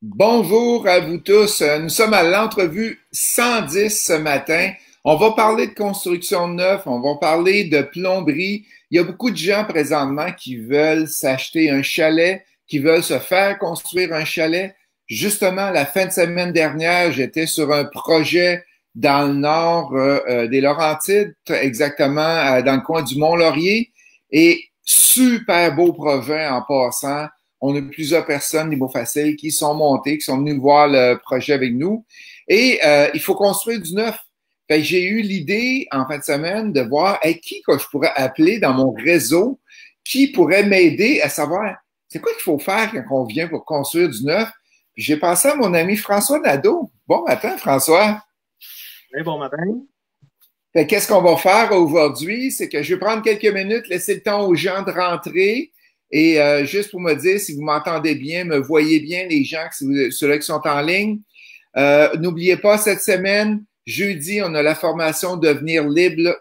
Bonjour à vous tous. Nous sommes à l'entrevue 110 ce matin. On va parler de construction neuve, on va parler de plomberie. Il y a beaucoup de gens présentement qui veulent s'acheter un chalet, qui veulent se faire construire un chalet. Justement, la fin de semaine dernière, j'étais sur un projet dans le nord des Laurentides, exactement dans le coin du Mont-Laurier. Et super beau projet en passant. On a plusieurs personnes, des mots faciles, qui sont montées, qui sont venues voir le projet avec nous. Et il faut construire du neuf. Fait que j'ai eu l'idée en fin de semaine de voir qui que je pourrais appeler dans mon réseau, qui pourrait m'aider à savoir c'est quoi qu'il faut faire quand on vient pour construire du neuf. Puis j'ai pensé à mon ami François Nadeau. Bon matin, François. Oui, bon matin. Fait qu'est-ce qu'on va faire aujourd'hui? C'est que je vais prendre quelques minutes, laisser le temps aux gens de rentrer. Et juste pour me dire si vous m'entendez bien, me voyez bien, les gens, ceux-là qui sont en ligne. N'oubliez pas, cette semaine, jeudi, on a la formation devenir libre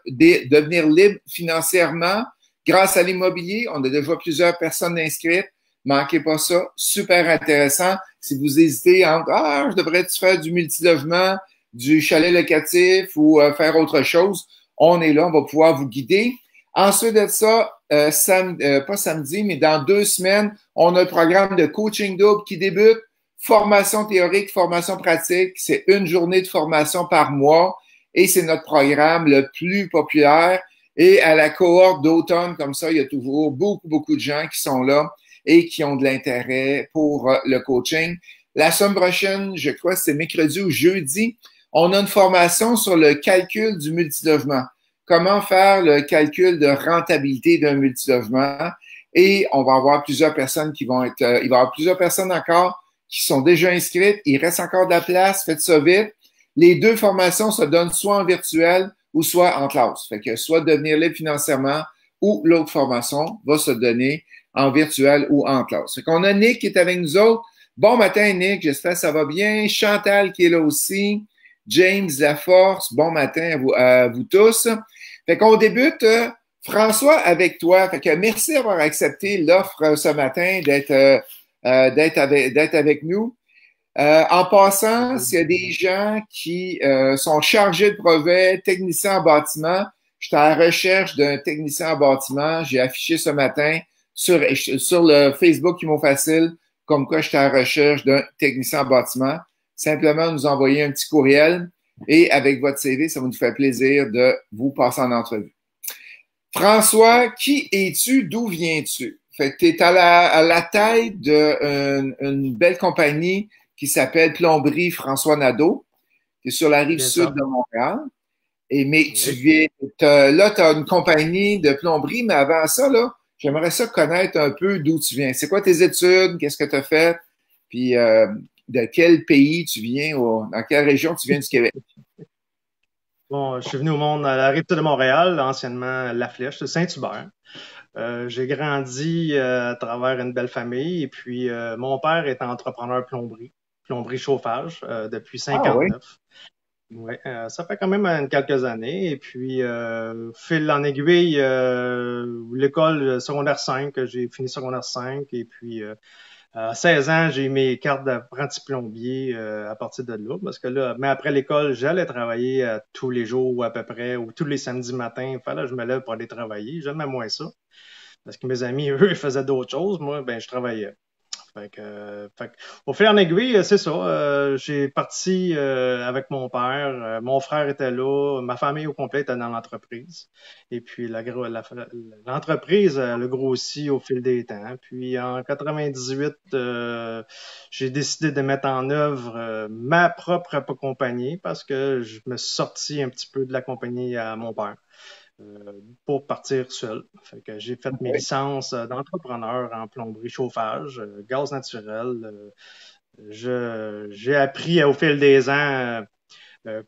financièrement grâce à l'immobilier. On a déjà plusieurs personnes inscrites. Manquez pas ça. Super intéressant. Si vous hésitez entre, je devrais-tu faire du multilogement, du chalet locatif ou faire autre chose, on est là, on va pouvoir vous guider. Ensuite de ça, pas samedi, mais dans 2 semaines, on a un programme de coaching double qui débute. Formation théorique, formation pratique. C'est une journée de formation par mois et c'est notre programme le plus populaire. Et à la cohorte d'automne, comme ça, il y a toujours beaucoup de gens qui sont là et qui ont de l'intérêt pour le coaching. La semaine prochaine, je crois que c'est mercredi ou jeudi, on a une formation sur le calcul du multilogement. Comment faire le calcul de rentabilité d'un multilogement. Et on va avoir plusieurs personnes qui vont être, il va y avoir plusieurs personnes encore qui sont déjà inscrites. Il reste encore de la place. Faites ça vite. Les deux formations se donnent soit en virtuel ou soit en classe. Fait que soit devenir libre financièrement ou l'autre formation va se donner en virtuel ou en classe. Fait qu'on a Nick qui est avec nous autres. Bon matin, Nick. J'espère que ça va bien. Chantal qui est là aussi. James Laforce. Bon matin à vous tous. Fait qu'on débute, François, avec toi. Fait que merci d'avoir accepté l'offre ce matin d'être avec nous. En passant, s'il y a des gens qui sont chargés de projet, techniciens en bâtiment, j'étais à la recherche d'un technicien en bâtiment. J'ai affiché ce matin sur le Facebook Imo Facile comme quoi j'étais à la recherche d'un technicien en bâtiment. Simplement nous envoyer un petit courriel et avec votre CV, ça va nous faire plaisir de vous passer en entrevue. François, qui es-tu? D'où viens-tu? Fait que tu es à la tête d'une belle compagnie qui s'appelle Plomberie François Nadeau. Tu es sur la rive sud de Montréal. Mais tu viens, là, tu as une compagnie de plomberie, mais avant ça, là, j'aimerais ça connaître un peu d'où tu viens. C'est quoi tes études? Qu'est-ce que tu as fait? Puis de quel pays tu viens? Dans quelle région tu viens du Québec? Bon, je suis venu au monde à la rive sud de Montréal, anciennement La Flèche, de Saint-Hubert. J'ai grandi à travers une belle famille et puis mon père est entrepreneur plomberie chauffage depuis 59. Oui. Ouais, ça fait quand même quelques années et puis fil en aiguille l'école secondaire 5, j'ai fini secondaire 5 et puis à 16 ans, j'ai eu mes cartes d'apprenti plombier à partir de là, parce que là, mais après l'école, j'allais travailler tous les jours ou à peu près, ou tous les samedis matins. Il fallait que je me lève pour aller travailler. J'aimais moins ça, parce que mes amis, eux, ils faisaient d'autres choses. Moi, ben, je travaillais. Au fil en aiguille, c'est ça. J'ai parti avec mon père. Mon frère était là. Ma famille au complet était dans l'entreprise. Et puis l'entreprise, elle a grossi au fil des temps. Puis en 98, j'ai décidé de mettre en œuvre ma propre compagnie parce que je me suis sorti un petit peu de la compagnie à mon père. Pour partir seul. Fait que j'ai fait mes licences d'entrepreneur en plomberie, chauffage, gaz naturel. J'ai appris au fil des ans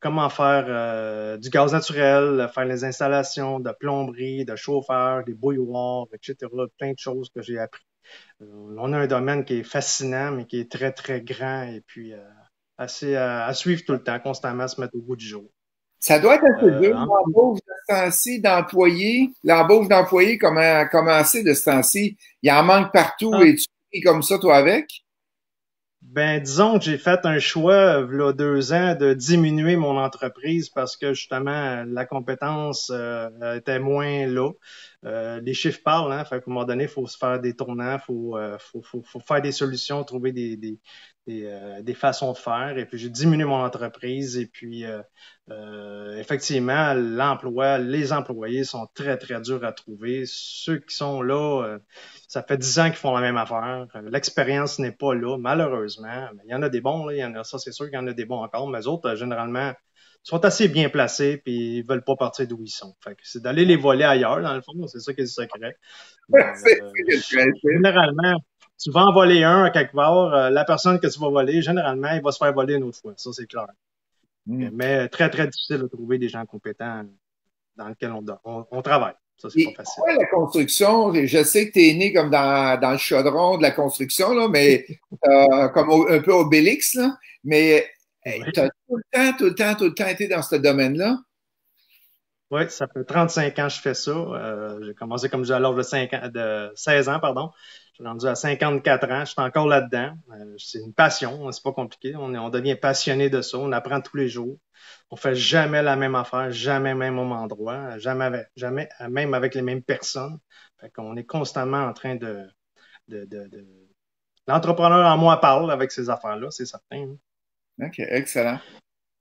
comment faire du gaz naturel, faire les installations de plomberie, de chauffage, des bouilloires, etc. Plein de choses que j'ai appris. On a un domaine qui est fascinant, mais qui est très grand et puis assez à suivre tout le temps, constamment se mettre au bout du jour. Ça doit être assez dur, l'embauche de ce temps-ci d'employés. L'embauche d'employés, comment c'est de ce temps-ci? Il en manque partout et tu es comme ça, toi, avec? Ben, disons que j'ai fait un choix, là, 2 ans, de diminuer mon entreprise parce que justement, la compétence était moins là. Les chiffres parlent, hein. Fait qu'à un moment donné, il faut se faire des tournants, faut faire des solutions, trouver des façons de faire. Et puis, j'ai diminué mon entreprise. Et puis, effectivement, les employés sont très, très durs à trouver. Ceux qui sont là, ça fait 10 ans qu'ils font la même affaire. L'expérience n'est pas là, malheureusement. Mais il y en a des bons, là. Il y en a, ça, c'est sûr qu'il y en a des bons encore. Mais les autres, généralement, sont assez bien placés puis ils veulent pas partir d'où ils sont. Fait que c'est d'aller les voler ailleurs, dans le fond. C'est ça qui est le secret. Mais, C'est le principe. généralement, tu vas en voler un à quelque part. La personne que tu vas voler, généralement, il va se faire voler une autre fois. Ça, c'est clair. Hmm. Mais très, très difficile de trouver des gens compétents dans lesquels on travaille. Ça, c'est pas Et facile. pourquoi la construction? Je sais que tu es né comme dans le chaudron de la construction, là, mais comme un peu Obélix, là, mais Oui. tu as tout le temps été dans ce domaine-là. Oui, ça fait 35 ans que je fais ça. J'ai commencé comme j'ai à l'âge de 16 ans, pardon. Je suis rendu à 54 ans. Je suis encore là-dedans. C'est une passion, hein, c'est pas compliqué. On devient passionné de ça. On apprend tous les jours. On fait jamais la même affaire, jamais même au même endroit, jamais même avec les mêmes personnes. Fait qu'on est constamment en train de... L'entrepreneur en moi parle avec ces affaires-là, c'est certain, hein. OK, excellent.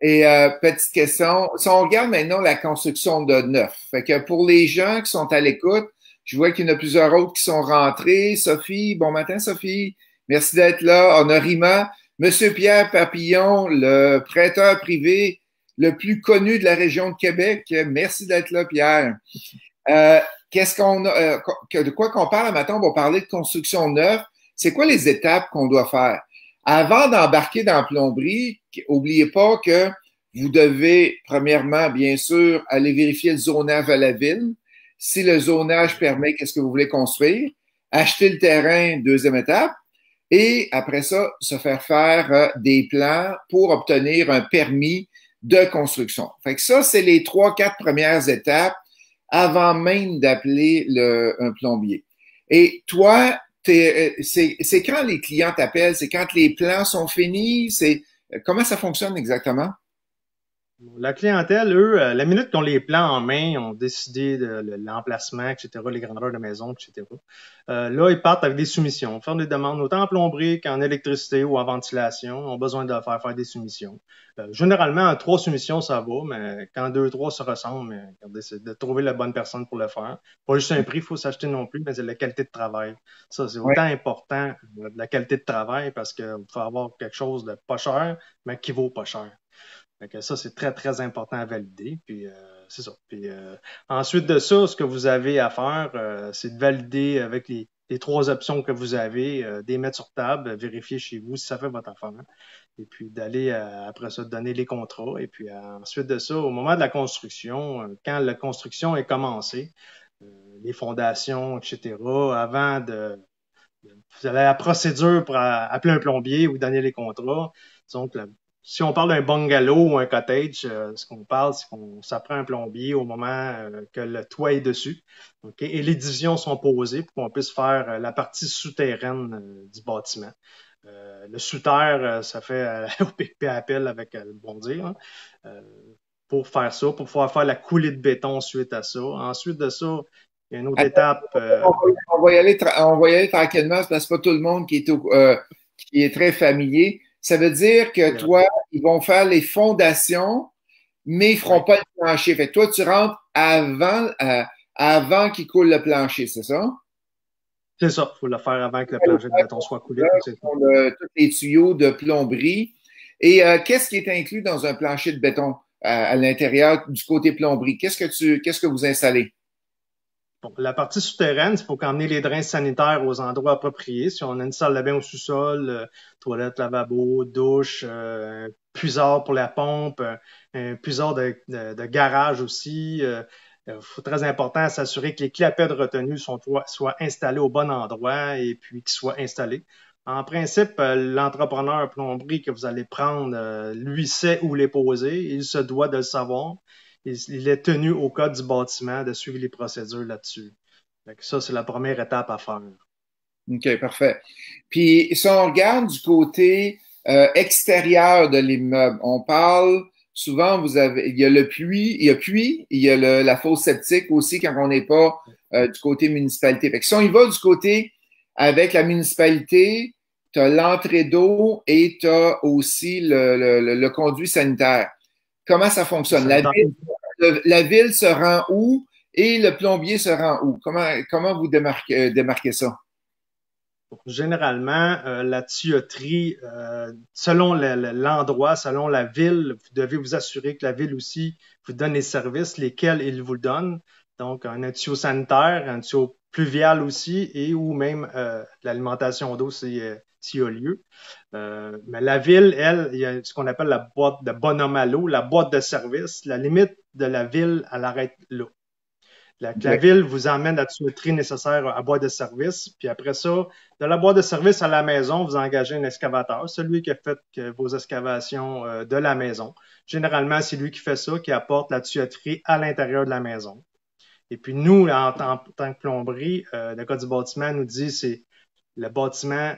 Et petite question, si on regarde maintenant la construction de neuf, fait que pour les gens qui sont à l'écoute, je vois qu'il y en a plusieurs autres qui sont rentrés. Sophie, bon matin Sophie, merci d'être là. On a Rima, Monsieur Pierre Papillon, le prêteur privé le plus connu de la région de Québec. Merci d'être là, Pierre. Qu'est-ce qu'on a, de quoi qu'on parle maintenant? On va parler de construction neuve. C'est quoi les étapes qu'on doit faire? Avant d'embarquer dans la plomberie, n'oubliez pas que vous devez, premièrement, bien sûr, aller vérifier le zonage à la ville. Si le zonage permet, qu'est-ce que vous voulez construire? Acheter le terrain, deuxième étape. Et après ça, se faire des plans pour obtenir un permis de construction. Fait que ça, c'est les 3, 4 premières étapes avant même d'appeler un plombier. Et toi, c'est quand les clients t'appellent, c'est quand les plans sont finis, comment ça fonctionne exactement? La clientèle, eux, la minute qu'ils ont les plans en main, ont décidé de l'emplacement, etc., les grandeurs de maison, etc. Là, ils partent avec des soumissions, faire des demandes autant en plomberie qu'en électricité ou en ventilation, ont besoin de faire des soumissions. Généralement, en 3 soumissions, ça va, mais quand 2, 3 se ressemblent, regardez, c'est de trouver la bonne personne pour le faire. Pas juste un prix, il faut s'acheter non plus, mais c'est la qualité de travail. Ça, c'est Ouais. autant important, de la qualité de travail, parce qu'il faut avoir quelque chose de pas cher, mais qui vaut pas cher. Fait que ça, c'est très, très important à valider. Puis c'est ça. Puis ensuite de ça, ce que vous avez à faire, c'est de valider avec les 3 options que vous avez, des mettre sur table, vérifier chez vous si ça fait votre affaire. Et puis d'aller après ça, donner les contrats. Et puis ensuite de ça, au moment de la construction, quand la construction est commencée, les fondations, etc., avant vous avez la procédure pour appeler un plombier ou donner les contrats. Donc, si on parle d'un bungalow ou un cottage, ce qu'on parle, c'est qu'on s'apprend un plombier au moment que le toit est dessus. Okay? Et les divisions sont posées pour qu'on puisse faire la partie souterraine du bâtiment. Le sous-terre, ça fait au PP appel avec le bon dire, hein, pour faire ça, pour pouvoir faire la coulée de béton suite à ça. Ensuite de ça, il y a une autre Attends, étape. on va y aller tranquillement, parce que c'est pas tout le monde qui est très familier. Ça veut dire que toi, ils vont faire les fondations, mais ils feront Ouais. pas le plancher. Fait que toi, tu rentres avant qu'ils coulent le plancher, c'est ça? C'est ça, il faut le faire avant que le plancher de béton soit coulé. Puis c'est ça. Tous les tuyaux de plomberie. Et qu'est-ce qui est inclus dans un plancher de béton à l'intérieur du côté plomberie? Qu'est-ce que vous installez? Bon, la partie souterraine, il faut qu'emmener les drains sanitaires aux endroits appropriés. Si on a une salle de bain au sous-sol, toilette, lavabo, douche, puisard pour la pompe, un puisard de garage aussi. Faut très important s'assurer que les clapets de retenue soient installés au bon endroit et puis qu'ils soient installés. En principe, l'entrepreneur plomberie que vous allez prendre, lui sait où les poser. Il se doit de le savoir. Il est tenu au code du bâtiment de suivre les procédures là-dessus. Fait que ça, c'est la première étape à faire. OK, parfait. Puis, si on regarde du côté extérieur de l'immeuble, on parle souvent, il y a le puits, il y a la fosse septique aussi quand on n'est pas du côté municipalité. Fait que si on y va du côté avec la municipalité, tu as l'entrée d'eau et tu as aussi le conduit sanitaire. Comment ça fonctionne? La ville se rend où et le plombier se rend où? Comment vous démarquez ça? Généralement, la tuyauterie, selon l'endroit, selon la ville, vous devez vous assurer que la ville aussi vous donne les services, lesquels il vous le donne. Donc, un tuyau sanitaire, un tuyau pluvial aussi, et ou même l'alimentation d'eau s'il y a lieu. Mais la ville, elle, il y a ce qu'on appelle la boîte de bonhomme à l'eau, la boîte de service. La limite de la ville, elle arrête là. La ville vous emmène la tuyauterie nécessaire à boîte de service, puis après ça, de la boîte de service à la maison, vous engagez un excavateur, celui qui a fait vos excavations de la maison. Généralement, c'est lui qui fait ça, qui apporte la tuyauterie à l'intérieur de la maison. Et puis nous, en tant que plomberie, le code du bâtiment nous dit c'est le bâtiment,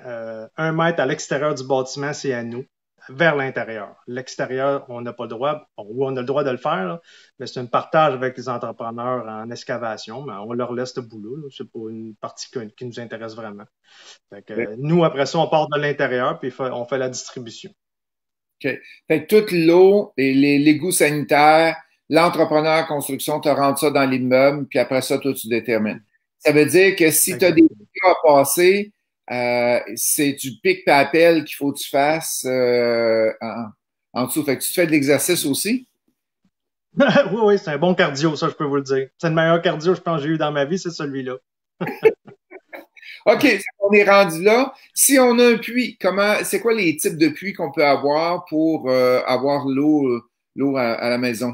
1 mètre à l'extérieur du bâtiment, c'est à nous, vers l'intérieur. L'extérieur, on n'a pas le droit, ou on a le droit de le faire, là, mais c'est un partage avec les entrepreneurs en excavation, mais on leur laisse ce boulot. C'est pas une partie qui nous intéresse vraiment. Fait que, nous, après ça, on part de l'intérieur, puis on fait la distribution. OK. Fait que toute l'eau et l'égouts sanitaires, l'entrepreneur en construction te rentre ça dans l'immeuble, puis après ça, toi, tu détermines. Ça veut dire que si tu as des cas à passer, c'est du pic par appel qu'il faut que tu fasses en dessous. Fait que tu te fais de l'exercice aussi? Oui, oui, c'est un bon cardio, ça, je peux vous le dire. C'est le meilleur cardio, je pense, que j'ai eu dans ma vie, c'est celui-là. OK, on est rendu là. Si on a un puits, c'est quoi les types de puits qu'on peut avoir pour avoir l'eau à la maison?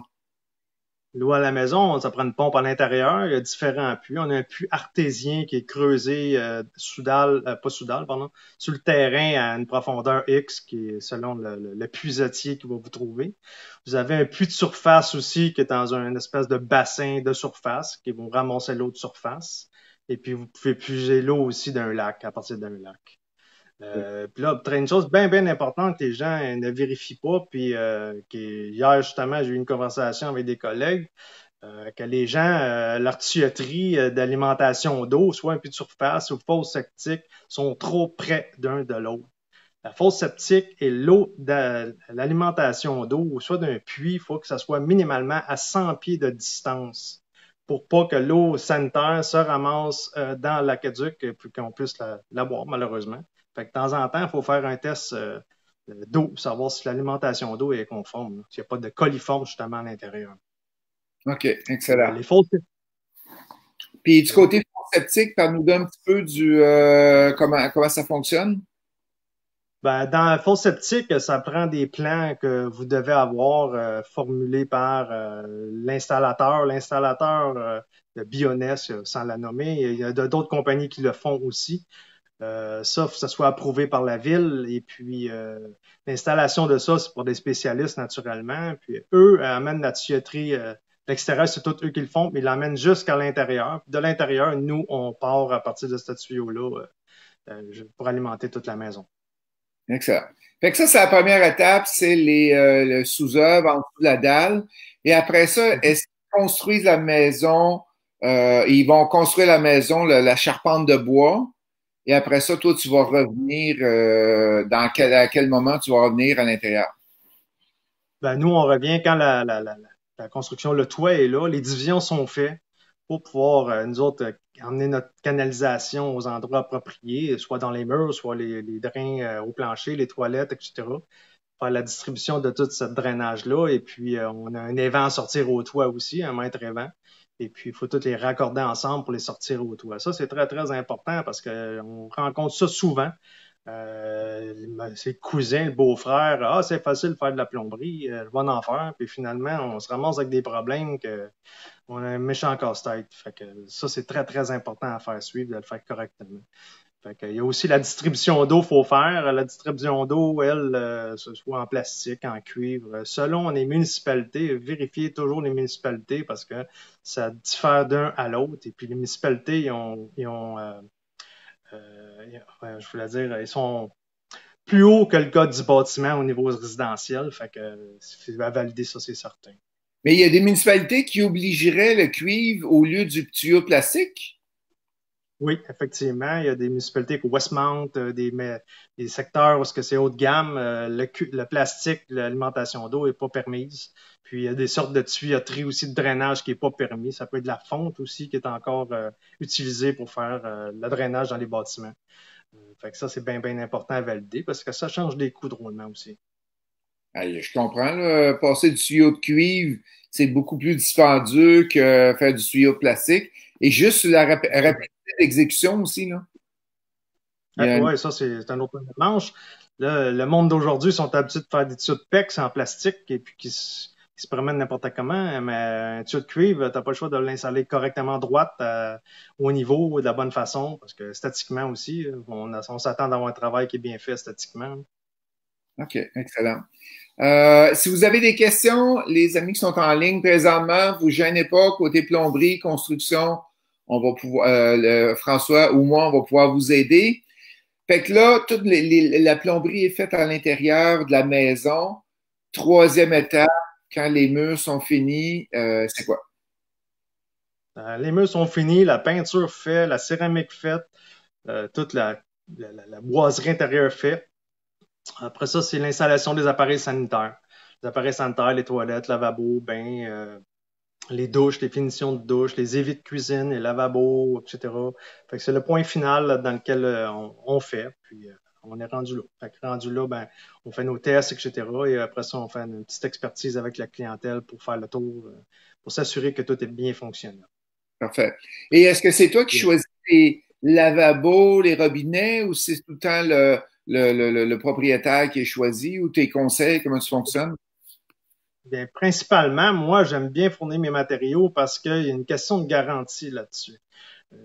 L'eau à la maison, ça prend une pompe à l'intérieur. Il y a différents puits. On a un puits artésien qui est creusé pas sous dalle, pardon, sur le terrain à une profondeur X, qui est selon le puisatier que va vous trouver. Vous avez un puits de surface aussi qui est dans une espèce de bassin de surface qui vont ramasser l'eau de surface. Et puis vous pouvez puiser l'eau aussi d'un lac, à partir d'un lac. Puis là, une chose bien importante que les gens ne vérifient pas, puis hier justement, j'ai eu une conversation avec des collègues, que les gens, leur tuyauterie d'alimentation d'eau, soit un puits de surface ou fosse septique, sont trop près d'un de l'autre. La fosse septique et l'eau de l'alimentation d'eau, soit d'un puits, il faut que ça soit minimalement à 100 pieds de distance pour pas que l'eau sanitaire se ramasse dans l'aqueduc et puis qu'on puisse la boire, malheureusement. Fait que de temps en temps, il faut faire un test d'eau pour savoir si l'alimentation d'eau est conforme, s'il n'y a pas de coliforme justement à l'intérieur. OK, excellent. Les fausses... Puis du côté sceptique, parle-nous un petit peu comment ça fonctionne. Ben, dans la fosse septique, ça prend des plans que vous devez avoir formulés par l'installateur. L'installateur de Bioness, sans la nommer, il y a d'autres compagnies qui le font aussi. Ça, faut que ça soit approuvé par la ville. Et puis, l'installation de ça, c'est pour des spécialistes, naturellement. Puis, eux amènent la tuyauterie. L'extérieur, c'est tout eux qui le font, mais ils l'amènent jusqu'à l'intérieur. De l'intérieur, nous, on part à partir de ce tuyau-là pour alimenter toute la maison. Excellent. Fait que ça, c'est la première étape, c'est le sous-œuvre en dessous de la dalle. Et après ça, est-ce qu'ils construisent la maison, ils vont construire la maison, la charpente de bois. Et après ça, toi, tu vas revenir, à quel moment tu vas revenir à l'intérieur? Ben, nous, on revient quand la construction, le toit est là, les divisions sont faites pour pouvoir, nous autres, emmener notre canalisation aux endroits appropriés, soit dans les murs, soit les drains au plancher, les toilettes, etc. Faire la distribution de tout ce drainage-là. Et puis, on a un évent à sortir au toit aussi, un mètre évent. Et puis, il faut tous les raccorder ensemble pour les sortir au toit. Ça, c'est très, très important parce qu'on rencontre ça souvent. Ses cousins, le beau-frère, c'est facile de faire de la plomberie, je vais en faire. Puis finalement, on se ramasse avec des problèmes on a un méchant casse-tête. Fait que ça, c'est très, très important à faire suivre, de le faire correctement. Fait que, il y a aussi la distribution d'eau, faut faire. La distribution d'eau, elle, ce soit en plastique, en cuivre. Selon les municipalités, vérifiez toujours les municipalités parce que ça diffère d'un à l'autre. Et puis les municipalités, ils ont Ouais, je voulais dire, ils sont plus hauts que le code du bâtiment au niveau résidentiel. Fait que c'est à valider ça, c'est certain. Mais il y a des municipalités qui obligeraient le cuivre au lieu du tuyau plastique? Oui, effectivement, il y a des municipalités comme Westmount, des secteurs où ce que c'est haut de gamme, le plastique, l'alimentation d'eau est pas permise. Puis il y a des sortes de tuyauterie aussi de drainage qui est pas permis. Ça peut être de la fonte aussi qui est encore utilisée pour faire le drainage dans les bâtiments. Fait que ça, c'est bien, bien important à valider parce que ça change les coûts de roulement aussi. Aïe, je comprends, là, passer du tuyau de cuivre, c'est beaucoup plus dispendieux que faire du tuyau de plastique. Et juste sur la rapidité d'exécution aussi, là. Il y a Ouais, ça, c'est un autre point de manche. Là, le monde d'aujourd'hui sont habitués de faire des tuyaux de PEX en plastique et puis qui se promènent n'importe comment. Mais un tuyau de cuivre, t'as pas le choix de l'installer correctement droite, au niveau, de la bonne façon, parce que statiquement aussi, on s'attend d'avoir un travail qui est bien fait statiquement. OK, excellent. Si vous avez des questions, les amis qui sont en ligne présentement, vous gênez pas, côté plomberie, construction, on va pouvoir, François ou moi, on va pouvoir vous aider. Fait que là, la plomberie est faite à l'intérieur de la maison. Troisième étape, quand les murs sont finis, c'est quoi? Les murs sont finis, la peinture faite, la céramique faite, toute la boiserie intérieure faite. Après ça, c'est l'installation des appareils sanitaires. Les appareils sanitaires, les toilettes, lavabos, bains, les douches, les finitions de douche, les éviers de cuisine, les lavabos, etc. Fait que c'est le point final là, dans lequel on fait. Puis on est rendu là. Fait que rendu là, ben, on fait nos tests, etc. Et après ça, on fait une petite expertise avec la clientèle pour faire le tour, pour s'assurer que tout est bien fonctionnel. Parfait. Et est-ce que c'est toi qui choisis les lavabos, les robinets, ou c'est tout le temps le propriétaire qui est choisi, ou tes conseils, comment ça fonctionne? Bien, principalement, moi, j'aime bien fournir mes matériaux parce qu'il y a une question de garantie là-dessus.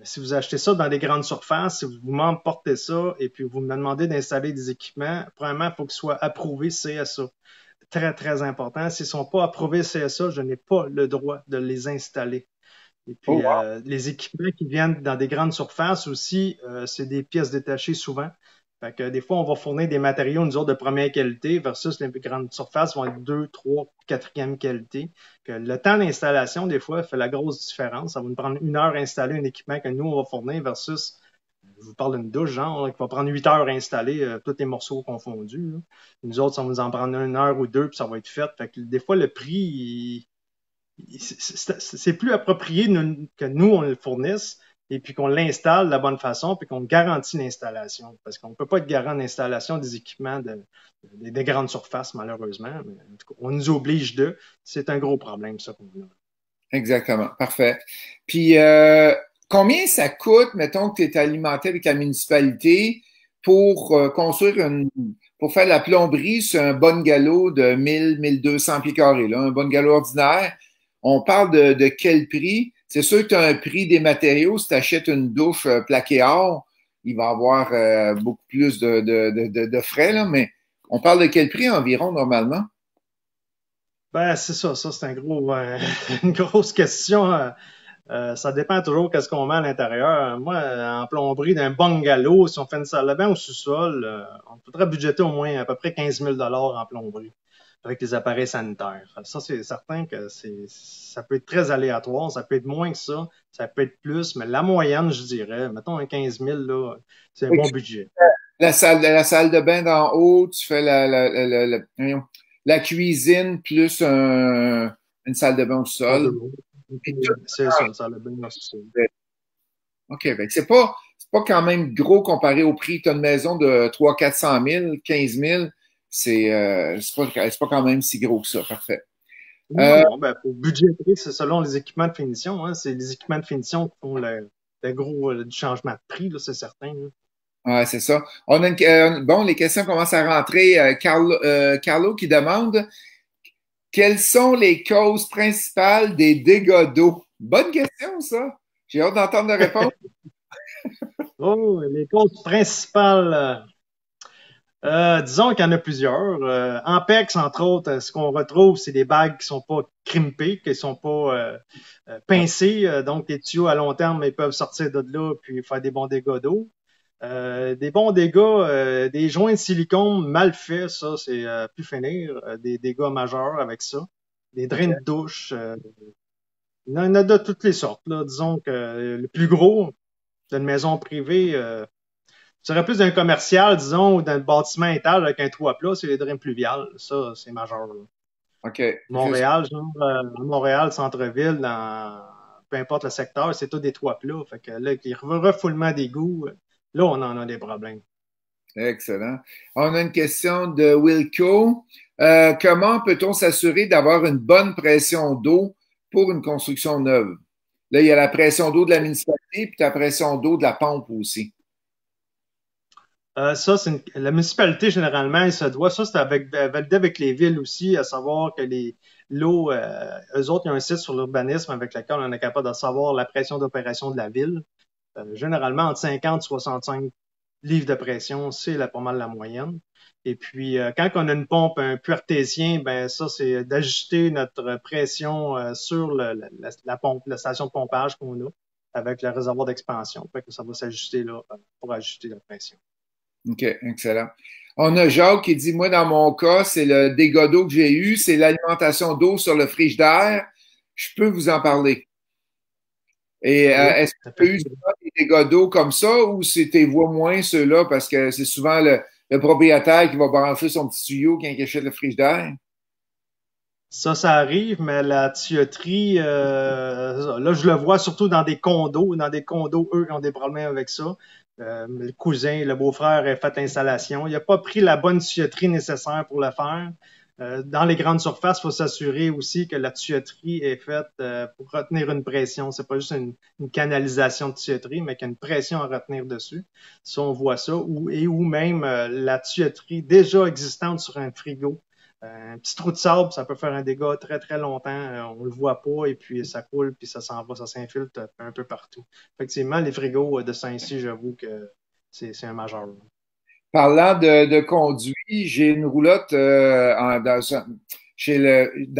Si vous achetez ça dans des grandes surfaces, si vous m'emportez ça et puis vous me demandez d'installer des équipements, premièrement, il faut qu'ils soient approuvés CSA. Très, très important. S'ils ne sont pas approuvés CSA, je n'ai pas le droit de les installer. Et Oh, puis, wow. les équipements qui viennent dans des grandes surfaces aussi, c'est des pièces détachées souvent. Fait que des fois, on va fournir des matériaux, nous autres, de première qualité versus les grandes surfaces vont être deux, trois, quatrième qualité. Que le temps d'installation, des fois, fait la grosse différence. Ça va nous prendre 1 heure à installer un équipement que nous, on va fournir versus, je vous parle d'une douche, genre, qui va prendre 8 heures à installer tous les morceaux confondus. Là. Nous autres, ça va nous en prendre 1 heure ou deux, puis ça va être fait. Fait que des fois, le prix, c'est plus approprié que nous, on le fournisse et puis qu'on l'installe de la bonne façon puis qu'on garantit l'installation. Parce qu'on ne peut pas être garant d'installation des équipements des grandes surfaces, malheureusement. Mais en tout cas, on nous oblige de. C'est un gros problème, ça, qu'on a. Exactement. Parfait. Puis, combien ça coûte, mettons, que tu es alimenté avec la municipalité pour construire pour faire de la plomberie sur un bungalow de 1000-1200 pieds carrés, là, un bungalow ordinaire? On parle de quel prix? C'est sûr que tu as un prix des matériaux. Si tu achètes une douche plaquée or, il va y avoir beaucoup plus de frais, là, mais on parle de quel prix environ normalement? Ben, c'est ça. Ça, c'est une grosse question. Ça dépend toujours qu'est-ce qu'on met à l'intérieur. Moi, en plomberie d'un bungalow, si on fait une salle de bain au sous-sol, on faudrait budgéter au moins à peu près 15 000 en plomberie avec les appareils sanitaires. Ça, c'est certain que ça peut être très aléatoire. Ça peut être moins que ça peut être plus, mais la moyenne, je dirais, mettons un 15 000, là, c'est un bon budget. La salle de bain d'en haut, tu fais voyons, la cuisine plus une salle de bain au En deux sol. mots. Et tout C'est ça, ça le bien ça. OK, fait que c'est pas quand même gros comparé au prix. Tu as une maison de 300 000, 400 000, 15 000. C'est pas quand même si gros que ça. Parfait. Non, Euh, non, ben, pour budgéter, c'est selon les équipements de finition. Hein. C'est les équipements de finition qui font le gros du changement de prix, là, c'est certain. Là. ouais, c'est ça. Bon, les questions commencent à rentrer. Carlo qui demande quelles sont les causes principales des dégâts d'eau? Bonne question, ça. J'ai hâte d'entendre la réponse. Oh, les causes principales. Disons qu'il y en a plusieurs. En PEX, entre autres, ce qu'on retrouve, c'est des bagues qui sont pas crimpées, qui sont pas pincées. Donc, les tuyaux à long terme, ils peuvent sortir de là puis faire des bons dégâts d'eau. Des bons dégâts, des joints de silicone mal faits, ça, c'est plus finir. Des dégâts majeurs avec ça. Des drains de douche. Il y en a de toutes les sortes. Là. Disons que le plus gros d'une maison privée, serait plus d'un commercial, disons, ou d'un bâtiment étage avec un toit plat, c'est les drains pluviales. Ça, c'est majeur. Là. OK. Montréal, genre, Montréal, centre-ville, peu importe le secteur, c'est tout des toits plats. Fait que là, avec les refoulements d'égouts, là, on en a des problèmes. Excellent. On a une question de Wilco. Comment peut-on s'assurer d'avoir une bonne pression d'eau pour une construction neuve? Là, il y a la pression d'eau de la municipalité puis la pression d'eau de la pompe aussi. Ça, la municipalité, généralement, ça c'est validé avec les villes aussi, à savoir que l'eau, eux autres, il y a un site sur l'urbanisme avec lequel on est capable de savoir la pression d'opération de la ville. Généralement, entre 50 et 65 livres de pression, c'est pas mal la moyenne. Et puis, quand on a une pompe un peu artésien, ben ça, c'est d'ajuster notre pression sur la pompe, la station de pompage qu'on a avec le réservoir d'expansion. Fait que ça va s'ajuster là pour ajuster la pression. OK, excellent. On a Jacques qui dit, moi, dans mon cas, c'est le dégât d'eau que j'ai eu, c'est l'alimentation d'eau sur le frigidaire. Je peux vous en parler. Et est-ce que tu as eu des dégâts d'eau comme ça ou c'était vois moins ceux-là parce que c'est souvent le propriétaire qui va brancher son petit tuyau quand il achète le frigidaire? Ça arrive, mais la tuyauterie, là, je le vois surtout dans des condos. Dans des condos, eux, qui ont des problèmes avec ça. Le cousin, le beau-frère a fait l'installation. Il n'a pas pris la bonne tuyauterie nécessaire pour le faire. Dans les grandes surfaces, il faut s'assurer aussi que la tuyauterie est faite pour retenir une pression. C'est pas juste une canalisation de tuyauterie, mais qu'il y a une pression à retenir dessus. Si on voit ça, ou même la tuyauterie déjà existante sur un frigo. Un petit trou de sable, ça peut faire un dégât très, très longtemps. On le voit pas et puis ça coule, puis ça s'en va, ça s'infiltre un peu partout. Effectivement, les frigos de Saint-Cy, j'avoue que c'est un majeur. Parlant de conduit, j'ai une roulotte dans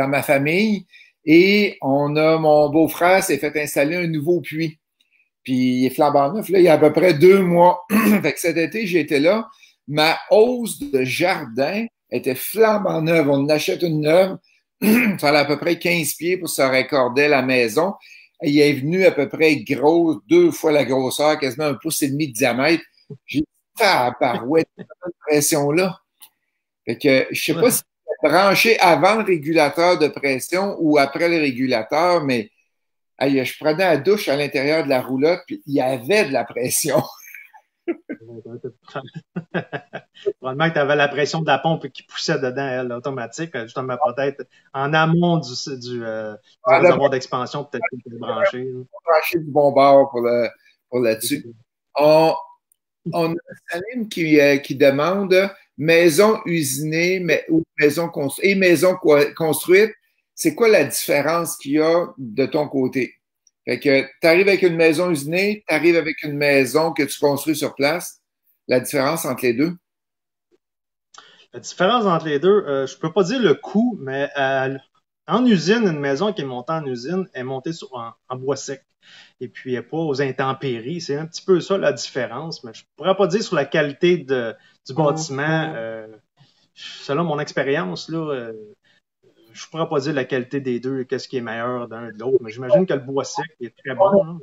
ma famille et mon beau-frère s'est fait installer un nouveau puits. Puis il est flambant neuf, là, il y a à peu près 2 mois. Fait que cet été, j'étais là. Ma hausse de jardin était flambant neuve. On en achète une neuve. Ça a à peu près 15 pieds pour se raccorder la maison. Et il est venu à peu près gros, 2 fois la grosseur, quasiment 1,5 pouce de diamètre. J'ai dit, ah, parouette, cette pression-là. Fait que je sais pas si c'est branché avant le régulateur de pression ou après le régulateur, mais aïe, je prenais la douche à l'intérieur de la roulotte, puis il y avait de la pression. Probablement que tu avais la pression de la pompe qui poussait dedans, elle, automatique, justement peut-être en amont du réservoir d'expansion, peut-être que tu branché. Branché du bon bord pour là-dessus. On a Salim qui demande maison usinée ou maison construite et maison construite. C'est quoi la différence qu'il y a de ton côté? Fait que tu arrives avec une maison usinée, tu arrives avec une maison que tu construis sur place. La différence entre les deux? La différence entre les deux, je peux pas dire le coût, mais en usine, une maison qui est montée en usine est montée en bois sec. Et puis, elle n'est pas aux intempéries. C'est un petit peu ça la différence, mais je pourrais pas dire sur la qualité du bâtiment. Selon mon expérience, là, je pourrais pas dire la qualité des deux, qu'est-ce qui est meilleur d'un de l'autre, mais j'imagine que le bois sec est très bon. Hein.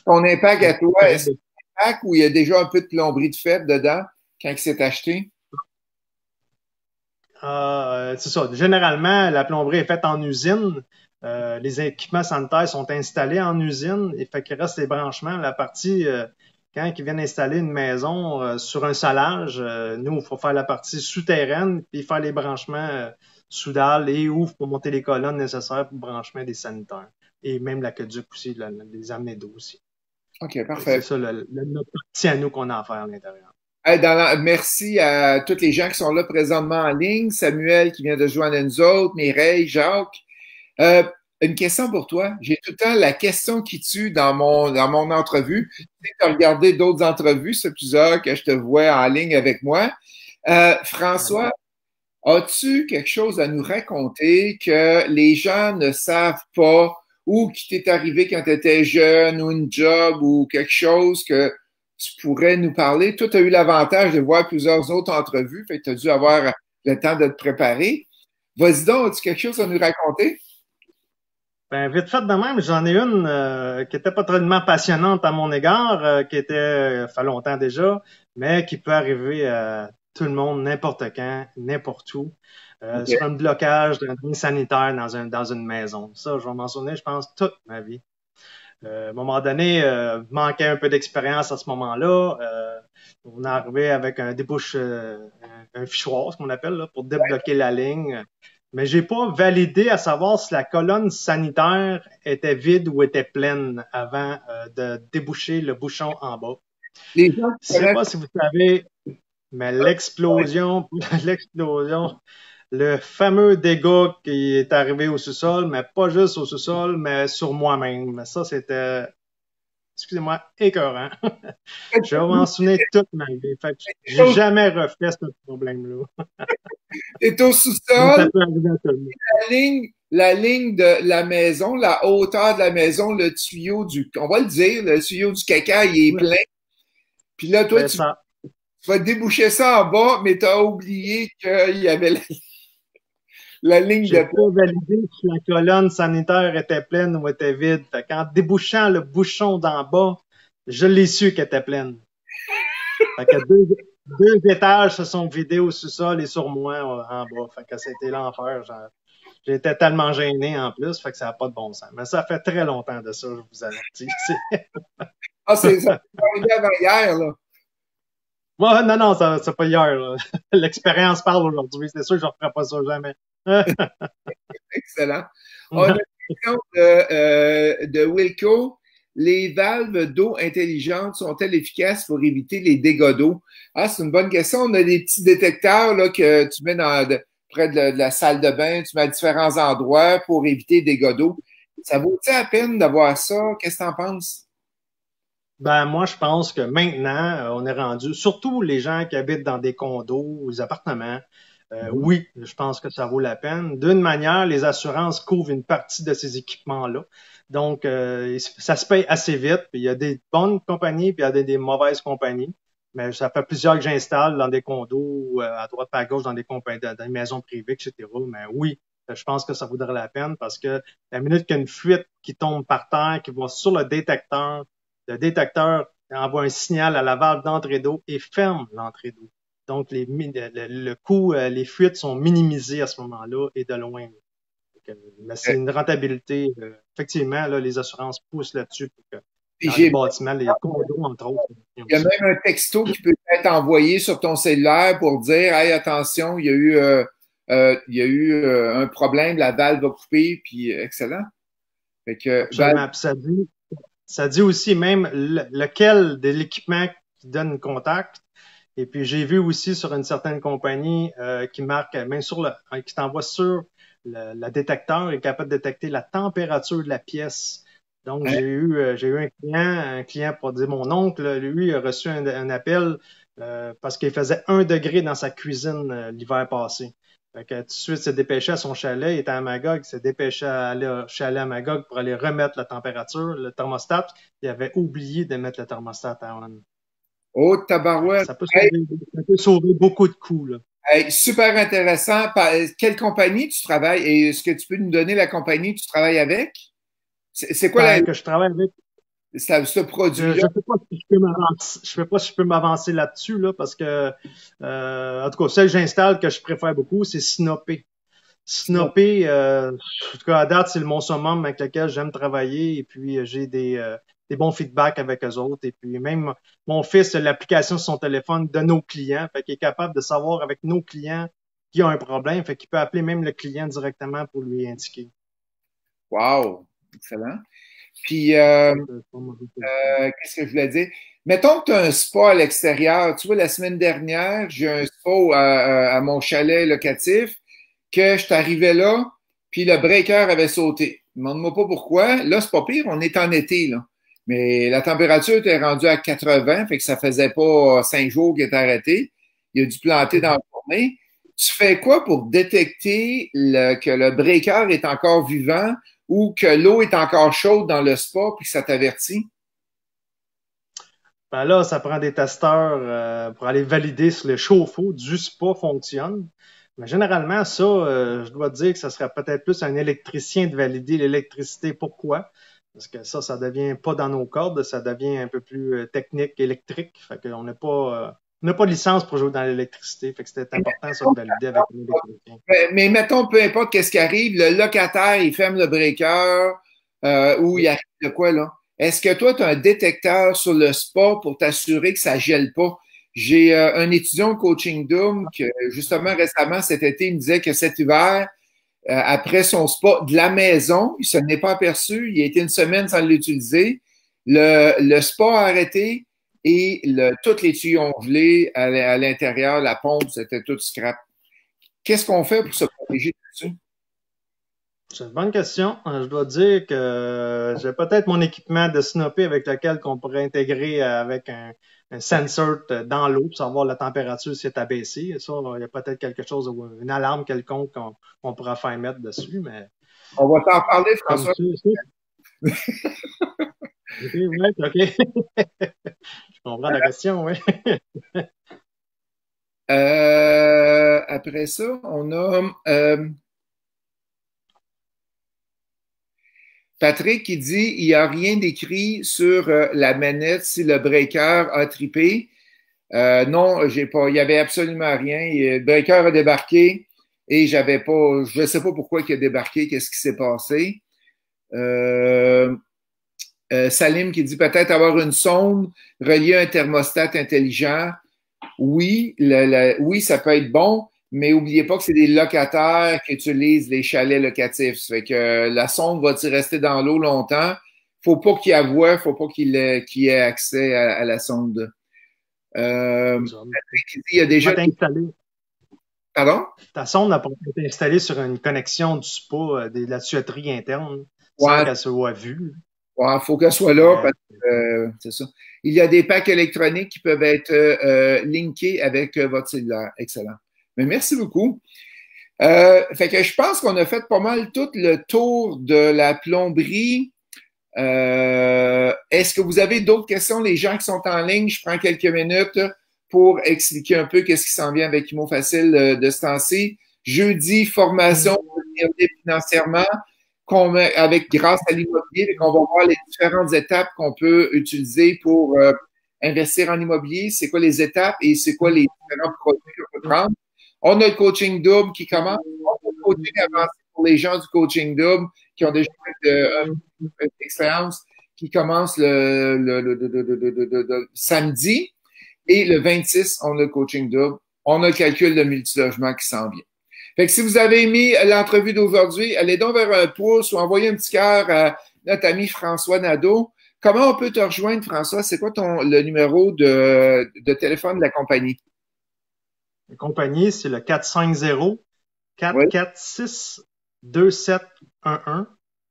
Ton impact à toi, est-ce que c'est un impact où il y a déjà un peu de plomberie de fait dedans quand il s'est acheté? C'est ça. Généralement, la plomberie est faite en usine. Les équipements sanitaires sont installés en usine. Et fait qu'il reste les branchements. La partie, quand ils viennent installer une maison sur un solage, nous, il faut faire la partie souterraine puis faire les branchements sous dalle et ou pour monter les colonnes nécessaires pour le branchement des sanitaires. Et même l'aqueduc aussi, les amener d'eau aussi. OK, parfait. C'est ça, notre partie à nous qu'on a à faire à l'intérieur. Hey, merci à tous les gens qui sont là présentement en ligne. Samuel qui vient de joindre nous autres, Mireille, Jacques. Une question pour toi. J'ai tout le temps la question qui tue dans mon entrevue. Tu as regardé d'autres entrevues, c'est plusieurs que je te vois en ligne avec moi. François, as-tu quelque chose à nous raconter que les gens ne savent pas ou qui t'est arrivé quand tu étais jeune ou une job ou quelque chose que tu pourrais nous parler. Toi, tu as eu l'avantage de voir plusieurs autres entrevues, fait que tu as dû avoir le temps de te préparer. Vas-y donc, as-tu quelque chose à nous raconter? Ben, vite fait de même, j'en ai une qui était pas tellement passionnante à mon égard, qui était, fait longtemps déjà, mais qui peut arriver à tout le monde, n'importe quand, n'importe où, sur OK. un blocage d'un ligne sanitaire dans une maison. Ça, je vais m'en souvenir, je pense, toute ma vie. À un moment donné, manquait un peu d'expérience à ce moment-là. On est arrivé avec un débouche, un fichoir, ce qu'on appelle, là, pour débloquer la ligne. Mais j'ai pas validé à savoir si la colonne sanitaire était vide ou était pleine avant de déboucher le bouchon en bas. Les gens Je qui sais connaissent pas si vous savez, mais l'explosion, le fameux dégât qui est arrivé au sous-sol, mais pas juste au sous-sol, mais sur moi-même. Ça, c'était, excusez-moi, écœurant. Je vais m'en souvenir toute ma vie. Fait que j'ai jamais refait ce problème-là. est au Mais ça sous-sol, peut arriver à tout le monde. la ligne de la maison, la hauteur de la maison, le tuyau on va le dire, le tuyau du caca, il est Ouais, plein. Puis là, toi, c'est ça. tu vas déboucher ça en bas, mais tu as oublié qu'il y avait la ligne J'ai de pas validé si la colonne sanitaire était pleine ou était vide. Fait qu'en débouchant le bouchon d'en bas, je l'ai su qu'elle était pleine. Fait que deux étages se sont vidés au sous-sol et sur moi en bas. Fait que c'était l'enfer. J'étais tellement gêné en plus, fait que ça n'a pas de bon sens. Mais ça fait très longtemps de ça, je vous avertis. Ah, ça m'est arrivé avant hier, là. Ouais, non, non, ça c'est pas hier, là. L'expérience parle aujourd'hui. C'est sûr que je ne referai pas ça jamais. Excellent. On a une question de Wilco. Les valves d'eau intelligentes sont-elles efficaces pour éviter les dégâts d'eau? Ah, c'est une bonne question. On a des petits détecteurs là, que tu mets près de la salle de bain, tu mets à différents endroits pour éviter les dégâts d'eau. Ça vaut-il la peine d'avoir ça? Qu'est-ce que tu en penses? Ben, moi, je pense que maintenant, on est rendu, surtout les gens qui habitent dans des condos ou des appartements, oui, je pense que ça vaut la peine. D'une manière, les assurances couvrent une partie de ces équipements-là. Donc, ça se paye assez vite. Puis il y a des bonnes compagnies, puis il y a des mauvaises compagnies. Mais ça fait plusieurs que j'installe dans des condos, à droite pas à gauche, dans des compagnies, dans des maisons privées, etc. Mais oui, je pense que ça vaudrait la peine parce que la minute qu'il y a une fuite qui tombe par terre, qui va sur le détecteur envoie un signal à la valve d'entrée d'eau et ferme l'entrée d'eau. Donc, le coût, les fuites sont minimisées à ce moment-là et de loin. Mais c'est une rentabilité. Effectivement, là, les assurances poussent là-dessus pour que Puis dans les j'ai bâtiments, les condos, entre autres. Il y a même un texto qui peut être envoyé sur ton cellulaire pour dire, hey, attention, il y a eu un problème, la valve va couper, puis excellent. Fait que, Absolument. Puis ça dit aussi même lequel de l'équipement qui donne contact. Et puis j'ai vu aussi sur une certaine compagnie qui marque, même qui t'envoie sur le détecteur, est capable de détecter la température de la pièce. Donc hein, j'ai eu un client pour dire mon oncle, lui a reçu un appel parce qu'il faisait 1 degré dans sa cuisine l'hiver passé. Fait que tout de suite, il s'est dépêché à son chalet, il était à Magog, il s'est dépêché à aller au chalet à Magog pour aller remettre la température, le thermostat. Il avait oublié de mettre le thermostat à on. oh, Fait que tabarouette. ça peut sauver beaucoup de coûts, là. Hey, super intéressant. Quelle compagnie tu travailles et est-ce que tu peux nous donner la compagnie que tu travailles avec? C'est quoi Ben, que je travaille avec. ce Je produit-là? sais pas si je peux m'avancer. Je sais pas si je peux m'avancer là-dessus, là, parce que en tout cas, celle que j'installe que je préfère beaucoup, c'est Sinopé. Sinopé, en tout cas, à date, c'est mon summum avec lequel j'aime travailler et puis j'ai des bons feedbacks avec eux autres. Et puis même mon fils a l'application sur son téléphone de nos clients, fait qu'il est capable de savoir avec nos clients qu'il y a un problème, fait qu'il peut appeler même le client directement pour lui indiquer. Wow, excellent. Puis, Fait que c'est pas mauvais. qu'est-ce que je voulais dire? Mettons que tu as un spa à l'extérieur. Tu vois, la semaine dernière, j'ai un spa à mon chalet locatif que je t'arrivais là, puis le breaker avait sauté. Demande-moi pas pourquoi. Là, c'est pas pire, on est en été, là. Mais la température était rendue à 80, fait que ça faisait pas 5 jours qu'il était arrêté. Il a dû planter dans la journée. Tu fais quoi pour détecter que le breaker est encore vivant ou que l'eau est encore chaude dans le spa puis que ça t'avertit? Ben là, ça prend des testeurs pour aller valider si le chauffe-eau du spa fonctionne. Mais généralement, ça, je dois dire que ça serait peut-être plus un électricien de valider l'électricité. Pourquoi? Parce que ça devient pas dans nos cordes, ça devient un peu plus technique, électrique. Fait qu'on on n'a pas de licence pour jouer dans l'électricité. Fait que c'était important, ça, de valider avec un électricien. Mais mettons, peu importe qu'est-ce qui arrive, le locataire, il ferme le breaker ou il arrive de quoi là? Est-ce que toi, tu as un détecteur sur le spa pour t'assurer que ça gèle pas? J'ai un étudiant au coaching Doom que justement récemment cet été, il me disait que cet hiver, après son spa de la maison, il ne s'en est pas aperçu, il a été une semaine sans l'utiliser. Le spa a arrêté et toutes les tuyaux ont gelé à l'intérieur, la pompe, c'était tout scrap. Qu'est-ce qu'on fait pour se protéger dessus? C'est une bonne question. Je dois dire que j'ai peut-être mon équipement de Snopé avec lequel qu'on pourrait intégrer avec un sensor dans l'eau pour savoir la température si elle est abaissée. Ça, il y a peut-être quelque chose, une alarme quelconque qu'on pourra faire mettre dessus, mais On va t'en parler, comme François. ça. OK, ouais, OK. Je comprends la question, oui. Après ça, on a Patrick qui dit il n'y a rien d'écrit sur la manette si le breaker a trippé. Non, j'ai pas. Il n'y avait absolument rien. Le breaker a débarqué et j'avais pas. Je ne sais pas pourquoi il a débarqué, qu'est-ce qui s'est passé. Euh, Salim qui dit peut-être avoir une sonde reliée à un thermostat intelligent. Oui, oui, ça peut être bon, mais n'oubliez pas que c'est des locataires qui utilisent les chalets locatifs. Ça fait que la sonde va rester dans l'eau longtemps. Faut pas qu'il y ait faut pas qu'il ait accès à la sonde. Il y a déjà. Pardon? Ta sonde n'a pas été installée sur une connexion du spa de la tuyauterie interne sans Ouais, qu'elle soit vue. ouais, faut qu'elle soit là parce que c'est ça. Il y a des packs électroniques qui peuvent être linkés avec votre cellulaire. Excellent. Mais merci beaucoup. Fait que je pense qu'on a fait pas mal tout le tour de la plomberie. Est-ce que vous avez d'autres questions, les gens qui sont en ligne? Je prends quelques minutes pour expliquer un peu qu'est-ce qui s'en vient avec Imo Facile de ce temps-ci. Jeudi, formation pour devenir financièrement avec grâce à l'immobilier. On va voir les différentes étapes qu'on peut utiliser pour investir en immobilier. C'est quoi les étapes et c'est quoi les différents produits qu'on peut prendre. On a le coaching double qui commence. On a le coaching avancé pour les gens du coaching double qui ont déjà une expérience qui commence le samedi. Et le 26, on a le coaching double. On a le calcul de multilogement qui s'en vient. Fait que si vous avez aimé l'entrevue d'aujourd'hui, allez donc vers un pouce ou envoyez un petit cœur à notre ami François Nadeau. Comment on peut te rejoindre, François? C'est quoi le numéro de téléphone de la compagnie? La compagnie, c'est le 450-446-2711.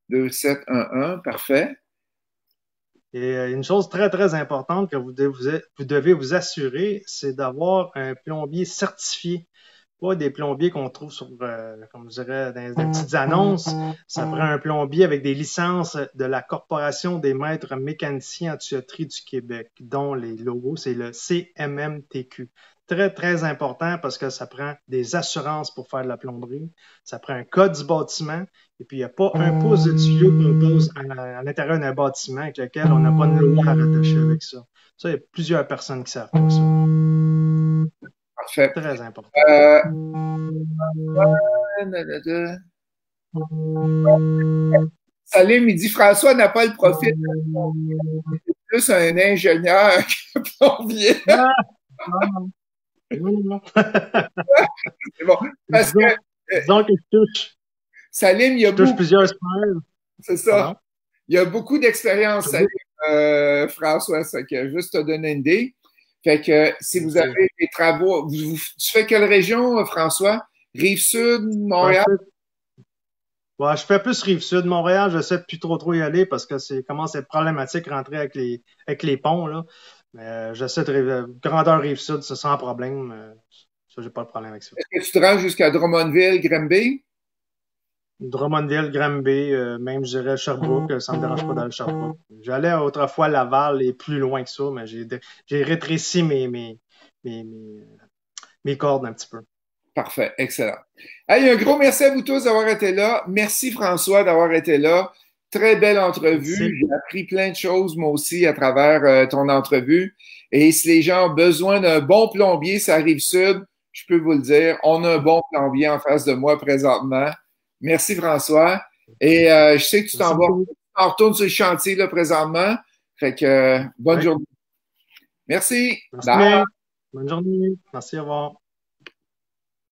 2711, parfait. Et une chose très, très importante que vous devez vous assurer, c'est d'avoir un plombier certifié. Pas des plombiers qu'on trouve sur, comme je dirais, dans des petites annonces. Ça prend un plombier avec des licences de la Corporation des maîtres mécaniciens en tuyauterie du Québec, dont les logos, c'est le CMMTQ. Très, très important parce que ça prend des assurances pour faire de la plomberie. Ça prend un code du bâtiment. Et puis, il n'y a pas un pouce de tuyau qu'on pose à l'intérieur d'un bâtiment avec lequel on n'a pas de loi à rattacher avec ça. Ça, il y a plusieurs personnes qui savent pas ça. Parfait. Très important. Salim, il dit François n'a pas le profil. C'est plus un ingénieur que plombier. Non. C'est bon. Parce que disons que je touche. Salim, il y a beaucoup. Plusieurs semaines. C'est ça. Pardon? Il y a beaucoup d'expérience, Salim, François. Ça que juste te donner une idée. Fait que si vous avez des travaux, tu fais quelle région, François? Rive-Sud, Montréal? Ouais, je fais plus Rive-Sud. Montréal, je sais plus trop y aller parce que c'est commence à être problématique rentrer avec les ponts, là. Mais j'essaie de grandeur Rive-Sud, c'est sans problème. Ça, j'ai pas de problème avec ça. Est-ce que tu te rends jusqu'à Drummondville, Granby? Drummondville, Granby, même je dirais Sherbrooke, ça me dérange pas d'aller à Sherbrooke. J'allais autrefois à Laval et plus loin que ça, mais j'ai rétréci mes, mes cordes un petit peu. Parfait, excellent. Hey, un gros merci à vous tous d'avoir été là. Merci François d'avoir été là. Très belle Merci. entrevue. J'ai appris plein de choses moi aussi à travers ton entrevue. Et si les gens ont besoin d'un bon plombier, ça arrive sud, je peux vous le dire, on a un bon plombier en face de moi présentement. Merci François. Et je sais que tu Merci t'en vas, beaucoup. en retournes sur le chantier là présentement. Fait que bonne Oui. journée. Merci. Merci Bye. bien. Bonne journée. Merci, au revoir.